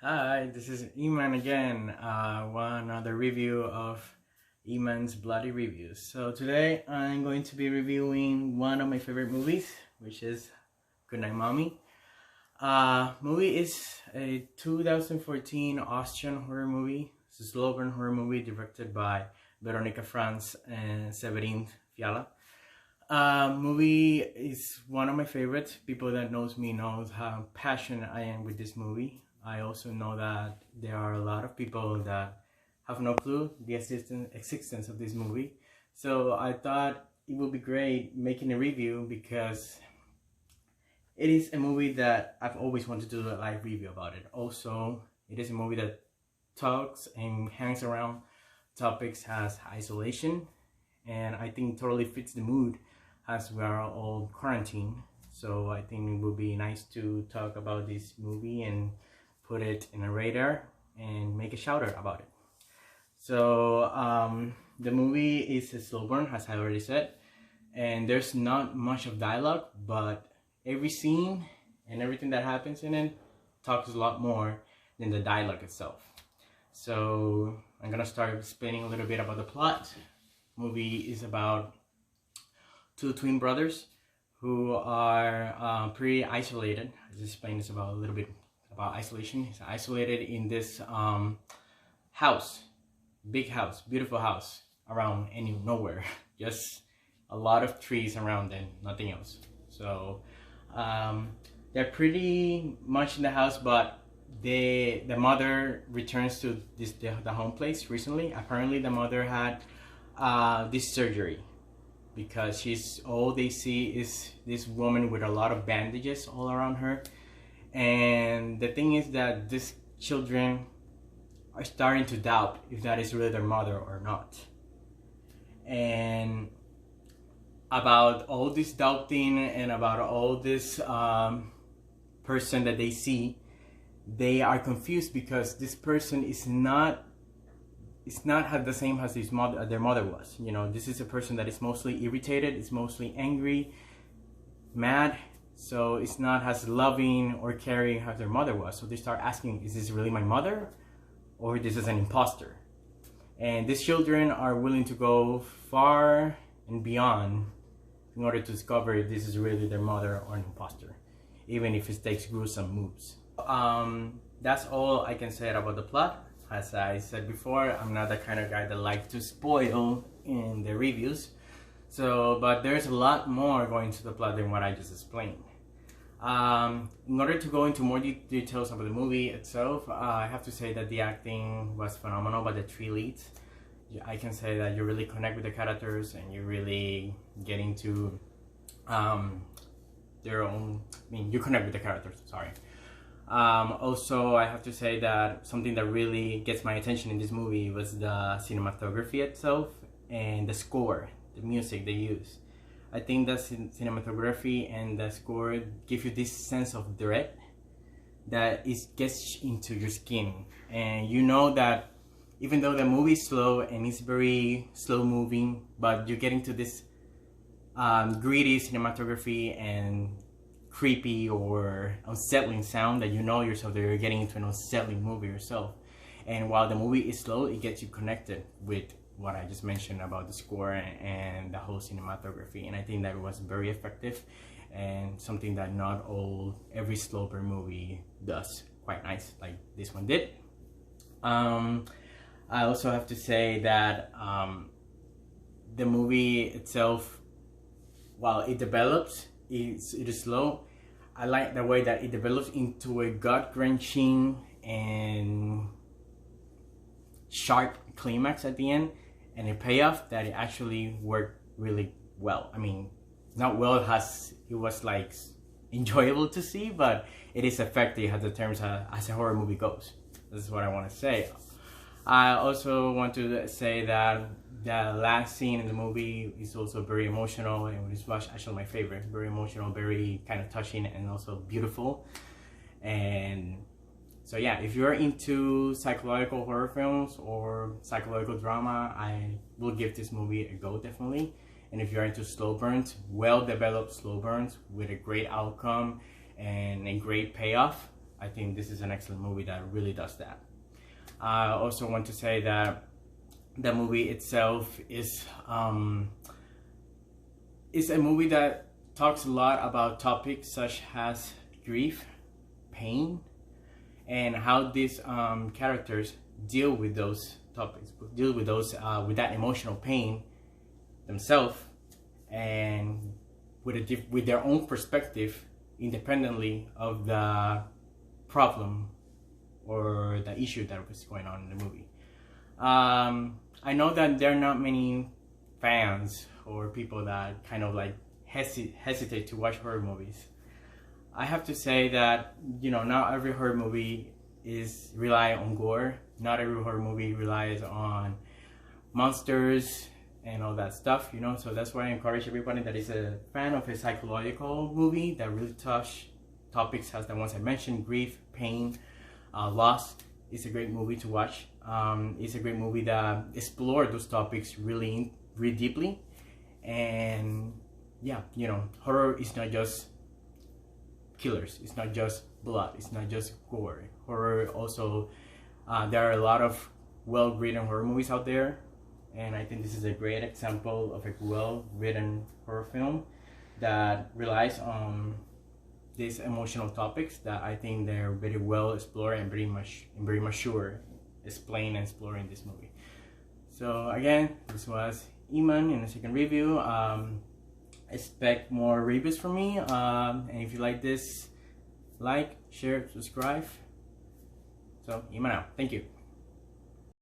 Hi, this is Emman again. One other review of Emman's Bloody Reviews. So today I'm going to be reviewing one of my favorite movies, which is Goodnight Mommy. Movie is a 2014 Austrian horror movie. It's a slow burn horror movie directed by Veronica Franz and Severin Fiala. Movie is one of my favorites. People that knows me knows how passionate I am with this movie. I also know that there are a lot of people that have no clue the existence of this movie. So I thought it would be great making a review because it is a movie that I've always wanted to do a live review about it. Also, it is a movie that talks and hangs around topics as isolation, and I think totally fits the mood as we are all quarantined. So I think it would be nice to talk about this movie and put it in a radar and make a shout out about it. So the movie is a slow burn, as I already said, and there's not much of dialogue, but every scene and everything that happens in it talks a lot more than the dialogue itself. So I'm gonna start explaining a little bit about the plot. Movie is about two twin brothers who are pretty isolated. As I explained, it's about a little bit about isolation. He's isolated in this house, big house, beautiful house around nowhere, just a lot of trees around and nothing else. So they're pretty much in the house, but the mother returns to the home place recently. Apparently the mother had this surgery because all they see is this woman with a lot of bandages all around her. And the thing is that these children are starting to doubt if that is really their mother or not. And about all this doubting and about all this person that they see, they are confused because this person is not the same as their mother was. You know, this is a person that is mostly irritated, is mostly angry, mad. So it's not as loving or caring as their mother was. So they start asking, is this really my mother? Or this is an imposter? And these children are willing to go far and beyond in order to discover if this is really their mother or an imposter, even if it takes gruesome moves. That's all I can say about the plot. As I said before, I'm not the kind of guy that likes to spoil in the reviews. So, but there's a lot more going to the plot than what I just explained. In order to go into more details about the movie itself, I have to say that the acting was phenomenal by the three leads. I can say that you really connect with the characters and you really get into their own, you connect with the characters, sorry. Also, I have to say that something that really gets my attention in this movie was the cinematography itself and the score, the music they use. I think the cinematography and the score give you this sense of dread that gets into your skin. And you know that even though the movie is slow and it's very slow moving, but you get into this gritty cinematography and creepy or unsettling sound that you know yourself that you're getting into an unsettling movie yourself. And while the movie is slow, it gets you connected with what I just mentioned about the score and the whole cinematography. And I think that was very effective and something that not every slow burn movie does quite nice like this one did. I also have to say that the movie itself, while it develops, it is slow. I like the way that it develops into a gut-wrenching and sharp climax at the end, and a payoff that it actually worked really well. I mean, not well as it was like enjoyable to see, but it is effective as the terms as a horror movie goes. This is what I want to say. I also want to say that the last scene in the movie is also very emotional, and it was actually my favorite. Very emotional, very kind of touching, and also beautiful. And so yeah, if you're into psychological horror films or psychological drama, I will give this movie a go, definitely. And if you're into slow burns, well developed slow burns with a great outcome and a great payoff, I think this is an excellent movie that really does that. I also want to say that the movie itself is a movie that talks a lot about topics such as grief, pain, and how these characters deal with those topics, deal with those with that emotional pain themselves, and with their own perspective, independently of the problem or the issue that was going on in the movie. I know that there are not many fans or people that kind of like hesitate to watch horror movies. I have to say that, you know, not every horror movie rely on gore. Not every horror movie relies on monsters and all that stuff, you know. So that's why I encourage everybody that is a fan of a psychological movie that really touch topics as the ones I mentioned: grief, pain, loss. It's a great movie to watch. It's a great movie that explores those topics really deeply. And yeah, you know, horror is not just killers, it's not just blood, it's not just gore. Horror also, there are a lot of well-written horror movies out there, and I think this is a great example of a well-written horror film that relies on these emotional topics that I think they're very well explored and very mature explained and explored in this movie. So again, this was Emman in the second review. Expect more reviews from me, and if you like this, like, share, subscribe. So Emman out. Thank you.